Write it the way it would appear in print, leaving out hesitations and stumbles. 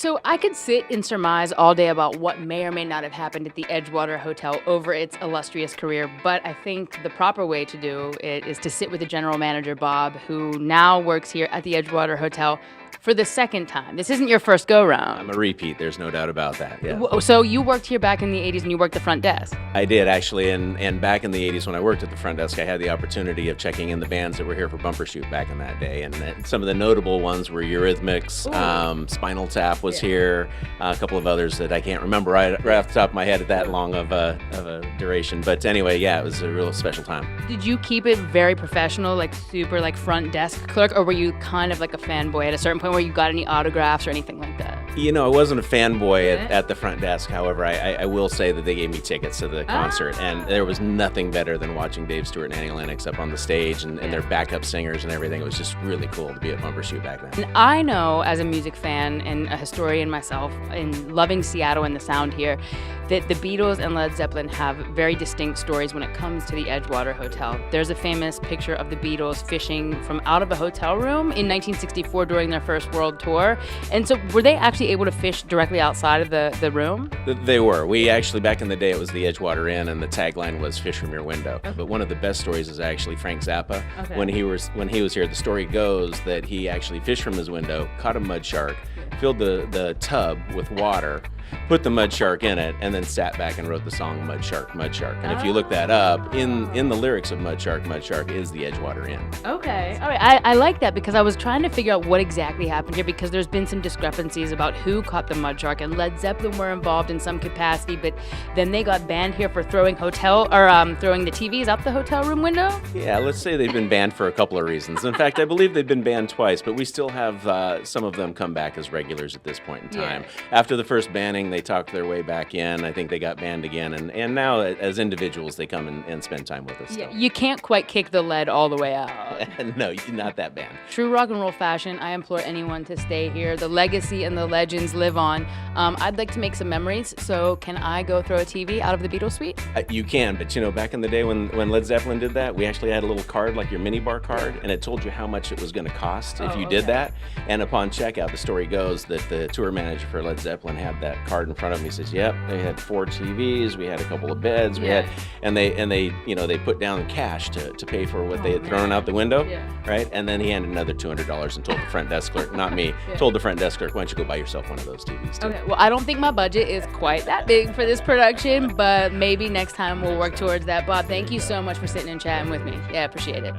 So I could sit and surmise all day about what may or may not have happened at the Edgewater Hotel over its illustrious career, but I think the proper way to do it is to sit with the general manager, Bob, who now works here at the Edgewater Hotel for the second time. This isn't your first go I'm round. a repeat. There's no doubt about that. Yeah, So you worked here back in the 80s and you worked the front desk. I did actually, and back in the '80s when I worked at the front desk, I had the opportunity of checking in the bands that were here for Bumper Shoot back in that day, and some of the notable ones were Eurythmics, Spinal Tap was here, a couple of others that I can't remember right off the top of my head at that long of a duration. But anyway, yeah, it was a real special time. Did you keep it very professional, like super like front desk clerk, or were you kind of like a fanboy at a certain point where you got any autographs or anything like that? You know, I wasn't a fanboy at the front desk. However, I will say that they gave me tickets to the concert, and there was nothing better than watching Dave Stewart and Annie Lennox up on the stage and their backup singers and everything. It was just really cool to be at Bumper Shoot back then. And I know, as a music fan and a historian myself, and loving Seattle and the sound here, that the Beatles and Led Zeppelin have very distinct stories when it comes to the Edgewater Hotel. There's a famous picture of the Beatles fishing from out of a hotel room in 1964 during their first world tour. And so were they actually able to fish directly outside of the room? They were. We actually, back in the day, it was the Edgewater Inn, and the tagline was "Fish from your window." Okay. But one of the best stories is actually Frank Zappa. Okay. When he was here, the story goes that he actually fished from his window, caught a mud shark, filled the tub with water, put the mud shark in it, and then sat back and wrote the song "Mud Shark, Mud Shark." And if you look that up, in the lyrics of Mud Shark is the Edgewater Inn. Okay. All right. I like that because I was trying to figure out what exactly happened here because there's been some discrepancies about who caught the mud shark, and Led Zeppelin were involved in some capacity, but then they got banned here for throwing throwing the TVs out the hotel room window. Yeah, let's say they've been banned for a couple of reasons. In fact, I believe they've been banned twice, but we still have some of them come back as regulars at this point in time. Yeah. After the first banning, they talked their way back in. I think they got banned again, and now as individuals, they come and spend time with us. Yeah, Still. you can't quite kick the lead all the way out. No, you're not that banned. True rock and roll fashion, I implore anyone to stay here. The legacy and the legends live on. I'd like to make some memories, so can I go throw a TV out of the Beatles suite? You can, but you know, back in the day when Led Zeppelin did that, we actually had a little card like your minibar card, and it told you how much it was going to cost if you did that. And upon checkout, the story goes that the tour manager for Led Zeppelin had that card in front of him. He says, "Yep, they had 4 TVs, we had a couple of beds, and they put down cash to pay for what they had thrown out the window, right?" And then he handed another $200 and told the front desk clerk, not me, told the front desk clerk, "Why don't you go buy yourself one of those TVs too?" Okay, well, I don't think my budget is quite that big for this production, but maybe next time we'll work towards that. Bob, thank you so much for sitting and chatting with me. Yeah, appreciate it.